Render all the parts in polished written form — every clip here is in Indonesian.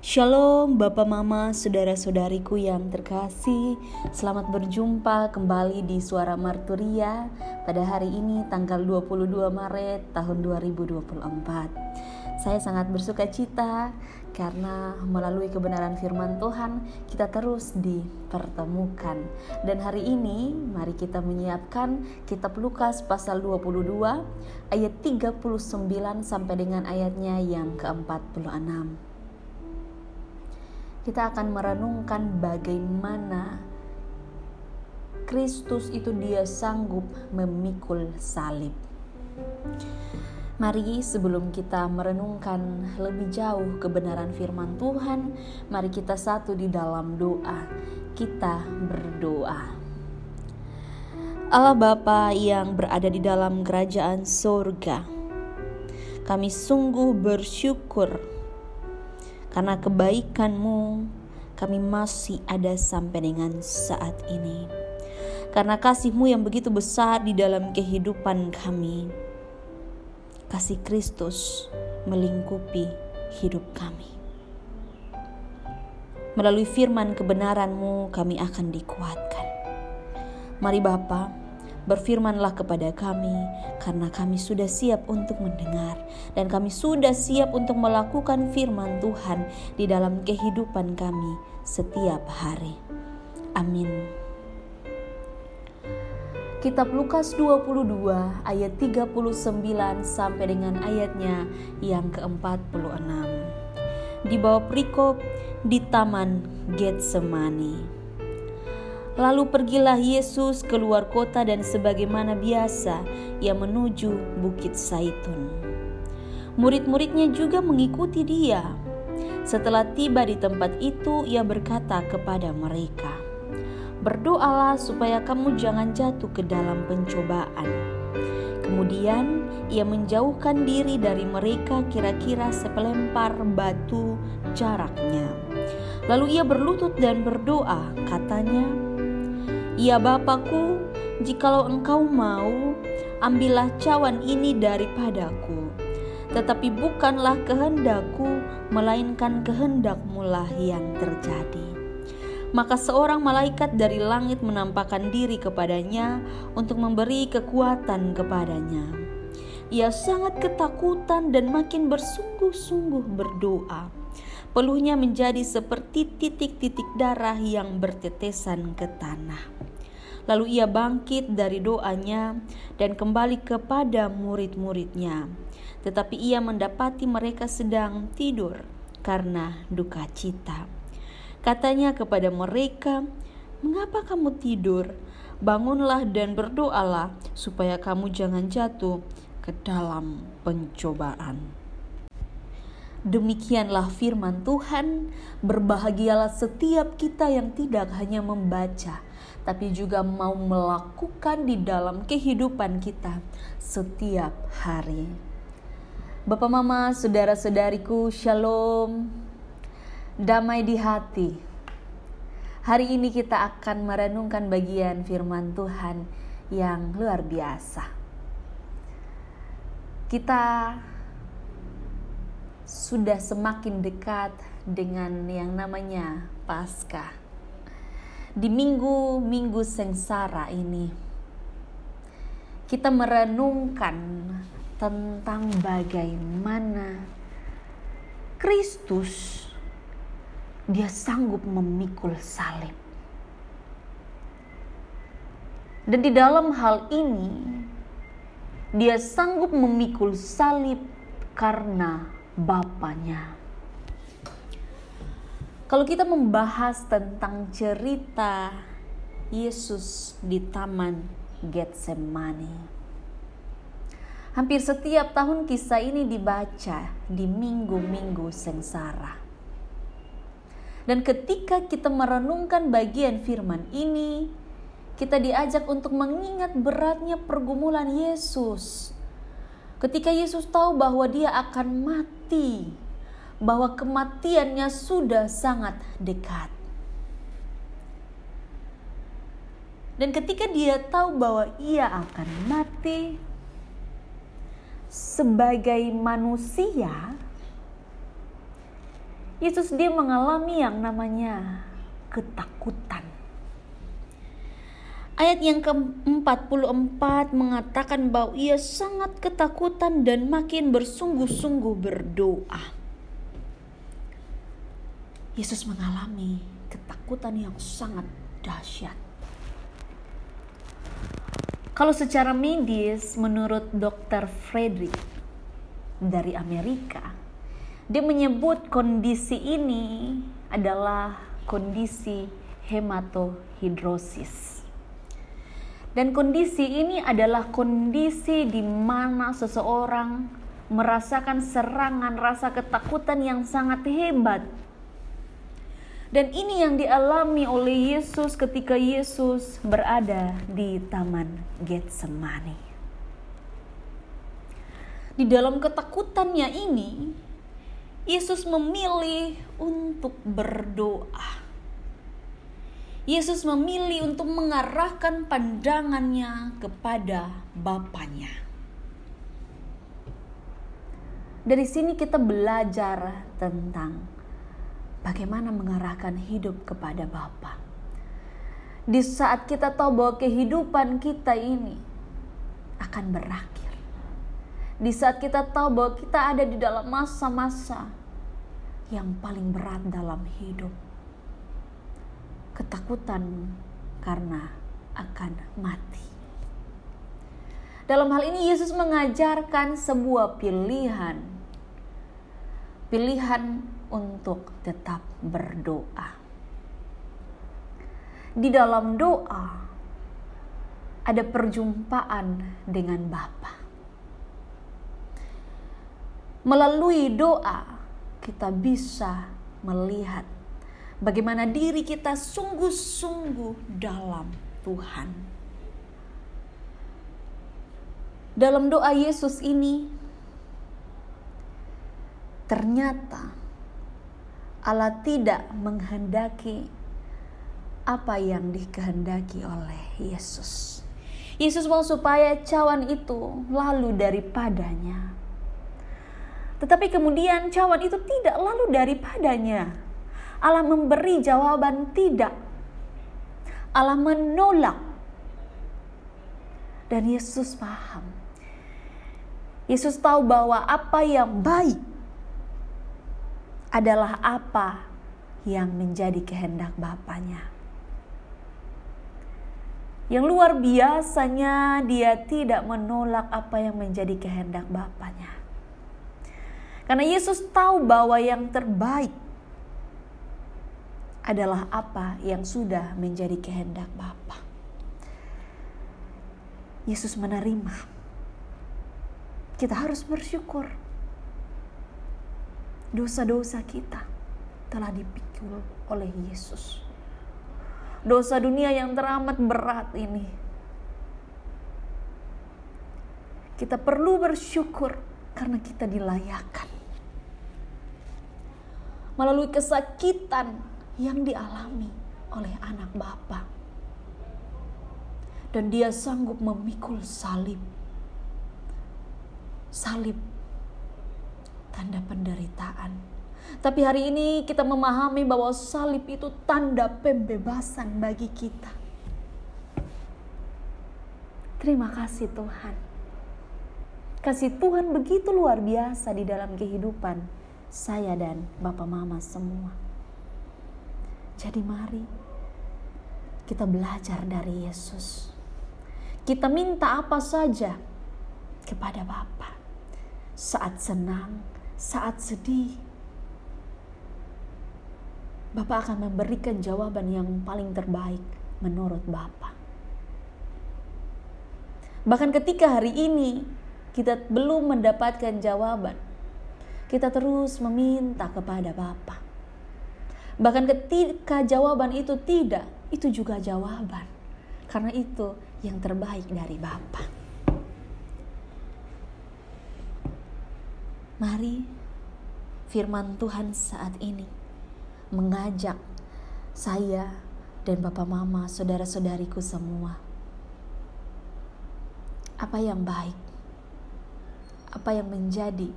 Shalom Bapak Mama, saudara-saudariku yang terkasih. Selamat berjumpa kembali di Suara Marturia pada hari ini tanggal 22 Maret tahun 2024. Saya sangat bersuka cita karena melalui kebenaran firman Tuhan kita terus dipertemukan. Dan hari ini mari kita menyiapkan kitab Lukas pasal 22 ayat 39 sampai dengan ayatnya yang ke-46. Kita akan merenungkan bagaimana Kristus itu dia sanggup memikul salib. Mari sebelum kita merenungkan lebih jauh kebenaran firman Tuhan, mari kita satu di dalam doa. Kita berdoa. Allah Bapa yang berada di dalam kerajaan surga, kami sungguh bersyukur karena kebaikan-Mu kami masih ada sampai dengan saat ini. Karena kasih-Mu yang begitu besar di dalam kehidupan kami. Kasih Kristus melingkupi hidup kami. Melalui firman kebenaran-Mu kami akan dikuatkan. Mari Bapa, berfirmanlah kepada kami, karena kami sudah siap untuk mendengar dan kami sudah siap untuk melakukan firman Tuhan di dalam kehidupan kami setiap hari. Amin. Kitab Lukas 22 ayat 39 sampai dengan ayatnya yang ke-46. Di bawah perikop di Taman Getsemani. Lalu pergilah Yesus keluar kota dan sebagaimana biasa ia menuju Bukit Zaitun. Murid-muridnya juga mengikuti dia. Setelah tiba di tempat itu ia berkata kepada mereka, "Berdoalah supaya kamu jangan jatuh ke dalam pencobaan." Kemudian ia menjauhkan diri dari mereka kira-kira sepelempar batu jaraknya. Lalu ia berlutut dan berdoa, katanya, "Ya Bapakku, jikalau Engkau mau, ambillah cawan ini daripadaku. Tetapi bukanlah kehendakku, melainkan kehendak-Mu lah yang terjadi." Maka seorang malaikat dari langit menampakkan diri kepadanya untuk memberi kekuatan kepadanya. Ia sangat ketakutan dan makin bersungguh-sungguh berdoa. Peluhnya menjadi seperti titik-titik darah yang bertetesan ke tanah. Lalu ia bangkit dari doanya dan kembali kepada murid-muridnya. Tetapi ia mendapati mereka sedang tidur karena duka cita. Katanya kepada mereka, "Mengapa kamu tidur? Bangunlah dan berdoalah supaya kamu jangan jatuh ke dalam pencobaan." Demikianlah firman Tuhan. Berbahagialah setiap kita yang tidak hanya membaca, tapi juga mau melakukan di dalam kehidupan kita setiap hari. Bapak Mama, saudara-saudariku, shalom. Damai di hati. Hari ini kita akan merenungkan bagian firman Tuhan yang luar biasa. Kita sudah semakin dekat dengan yang namanya Paskah. Di minggu-minggu sengsara ini, kita merenungkan tentang bagaimana Kristus dia sanggup memikul salib. Dan di dalam hal ini, dia sanggup memikul salib karena Bapanya. Kalau kita membahas tentang cerita Yesus di Taman Getsemani, hampir setiap tahun kisah ini dibaca di minggu-minggu sengsara. Dan ketika kita merenungkan bagian firman ini, kita diajak untuk mengingat beratnya pergumulan Yesus. Ketika Yesus tahu bahwa dia akan mati, bahwa kematiannya sudah sangat dekat. Dan ketika dia tahu bahwa ia akan mati, sebagai manusia, Yesus dia mengalami yang namanya ketakutan. Ayat yang ke-44 mengatakan bahwa ia sangat ketakutan dan makin bersungguh-sungguh berdoa. Yesus mengalami ketakutan yang sangat dahsyat. Kalau secara medis, menurut Dr. Frederick dari Amerika, dia menyebut kondisi ini adalah kondisi hematohidrosis. Dan kondisi ini adalah kondisi di mana seseorang merasakan serangan rasa ketakutan yang sangat hebat. Dan ini yang dialami oleh Yesus ketika Yesus berada di Taman Getsemani. Di dalam ketakutannya ini, Yesus memilih untuk berdoa. Yesus memilih untuk mengarahkan pandangannya kepada Bapanya. Dari sini kita belajar tentang bagaimana mengarahkan hidup kepada Bapa. Di saat kita tahu bahwa kehidupan kita ini akan berakhir. Di saat kita tahu bahwa kita ada di dalam masa-masa yang paling berat dalam hidup. Ketakutan karena akan mati. Dalam hal ini Yesus mengajarkan sebuah pilihan. Pilihan untuk tetap berdoa. Di dalam doa ada perjumpaan dengan Bapa. Melalui doa kita bisa melihat bagaimana diri kita sungguh-sungguh dalam Tuhan. Dalam doa Yesus ini, ternyata Allah tidak menghendaki apa yang dikehendaki oleh Yesus. Yesus mau supaya cawan itu lalu daripadanya. Tetapi kemudian cawan itu tidak lalu daripadanya. Allah memberi jawaban tidak. Allah menolak. Dan Yesus paham. Yesus tahu bahwa apa yang baik adalah apa yang menjadi kehendak Bapanya. Yang luar biasanya dia tidak menolak apa yang menjadi kehendak Bapanya. Karena Yesus tahu bahwa yang terbaik adalah apa yang sudah menjadi kehendak Bapa. Yesus menerima. Kita harus bersyukur. Dosa-dosa kita telah dipikul oleh Yesus. Dosa dunia yang teramat berat ini. Kita perlu bersyukur karena kita dilayakkan. Melalui kesakitan yang dialami oleh anak Bapa. Dan dia sanggup memikul salib. Salib tanda penderitaan. Tapi hari ini kita memahami bahwa salib itu tanda pembebasan bagi kita. Terima kasih Tuhan. Kasih Tuhan begitu luar biasa di dalam kehidupan saya dan Bapak Mama semua. Jadi mari kita belajar dari Yesus. Kita minta apa saja kepada Bapa. Saat senang, saat sedih, Bapa akan memberikan jawaban yang paling terbaik menurut Bapa. Bahkan ketika hari ini kita belum mendapatkan jawaban, kita terus meminta kepada Bapa. Bahkan ketika jawaban itu tidak, itu juga jawaban. Karena itu yang terbaik dari Bapa. Mari firman Tuhan saat ini mengajak saya dan Bapak Mama, saudara-saudariku semua. Apa yang baik? Apa yang menjadi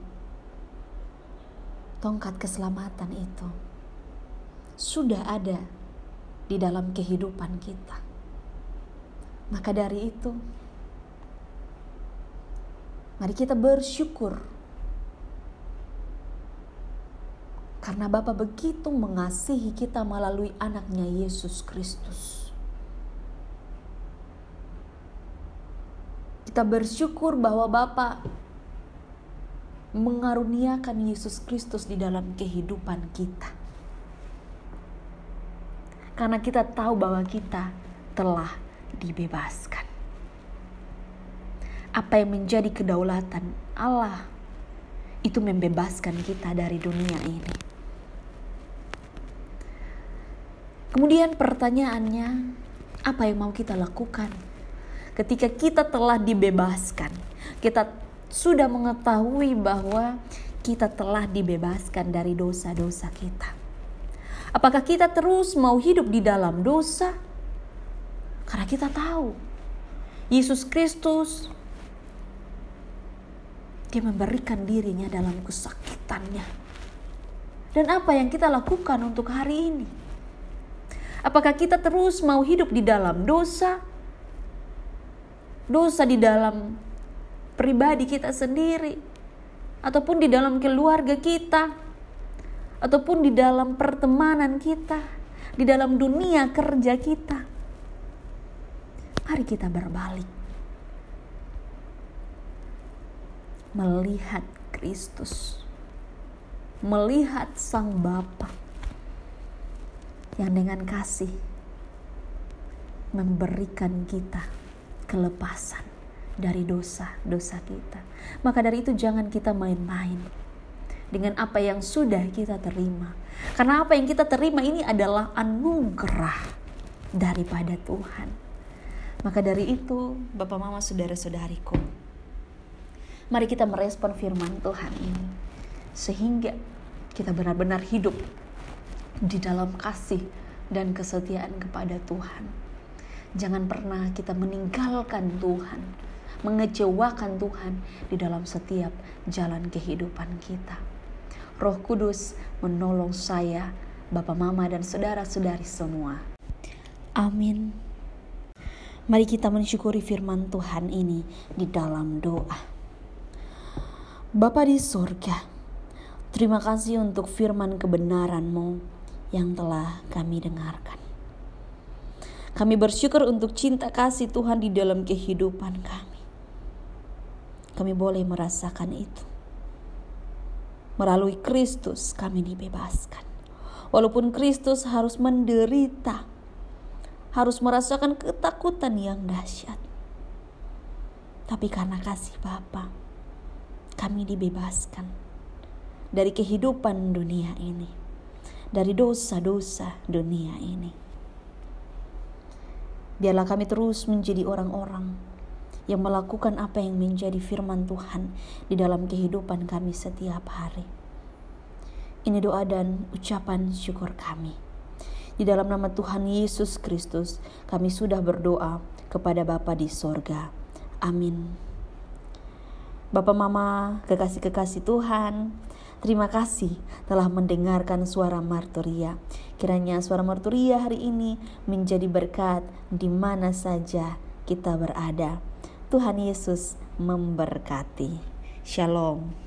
tongkat keselamatan itu sudah ada di dalam kehidupan kita. Maka dari itu, mari kita bersyukur karena Bapa begitu mengasihi kita melalui anaknya Yesus Kristus. Kita bersyukur bahwa Bapa mengaruniakan Yesus Kristus di dalam kehidupan kita. Karena kita tahu bahwa kita telah dibebaskan. Apa yang menjadi kedaulatan Allah itu membebaskan kita dari dunia ini. Kemudian pertanyaannya, apa yang mau kita lakukan ketika kita telah dibebaskan? Kita sudah mengetahui bahwa kita telah dibebaskan dari dosa-dosa kita. Apakah kita terus mau hidup di dalam dosa? Karena kita tahu Yesus Kristus, Dia memberikan dirinya dalam kesakitannya. Dan apa yang kita lakukan untuk hari ini? Apakah kita terus mau hidup di dalam dosa? Dosa di dalam pribadi kita sendiri, ataupun di dalam keluarga kita, ataupun di dalam pertemanan kita, di dalam dunia kerja kita. Mari kita berbalik, melihat Kristus, melihat Sang Bapa yang dengan kasih memberikan kita kelepasan dari dosa-dosa kita. Maka dari itu jangan kita main-main dengan apa yang sudah kita terima. Karena apa yang kita terima ini adalah anugerah daripada Tuhan. Maka dari itu, Bapak, Mama, Saudara-saudariku, mari kita merespon firman Tuhan ini, sehingga kita benar-benar hidup di dalam kasih dan kesetiaan kepada Tuhan. Jangan pernah kita meninggalkan Tuhan, mengecewakan Tuhan di dalam setiap jalan kehidupan kita. Roh Kudus menolong saya, Bapak, Mama, dan saudara-saudari semua. Amin. Mari kita mensyukuri firman Tuhan ini di dalam doa. Bapa di surga, terima kasih untuk firman kebenaran-Mu yang telah kami dengarkan. Kami bersyukur untuk cinta kasih Tuhan di dalam kehidupan kami. Kami boleh merasakan itu. Melalui Kristus kami dibebaskan. Walaupun Kristus harus menderita, harus merasakan ketakutan yang dahsyat. Tapi karena kasih Bapa, kami dibebaskan dari kehidupan dunia ini, dari dosa-dosa dunia ini. Biarlah kami terus menjadi orang-orang yang melakukan apa yang menjadi firman Tuhan di dalam kehidupan kami setiap hari. Ini doa dan ucapan syukur kami. Di dalam nama Tuhan Yesus Kristus, kami sudah berdoa kepada Bapa di sorga. Amin. Bapak, Mama, kekasih-kekasih Tuhan, terima kasih telah mendengarkan suara Marturia. Kiranya suara Marturia hari ini menjadi berkat di mana saja kita berada. Tuhan Yesus memberkati. Shalom.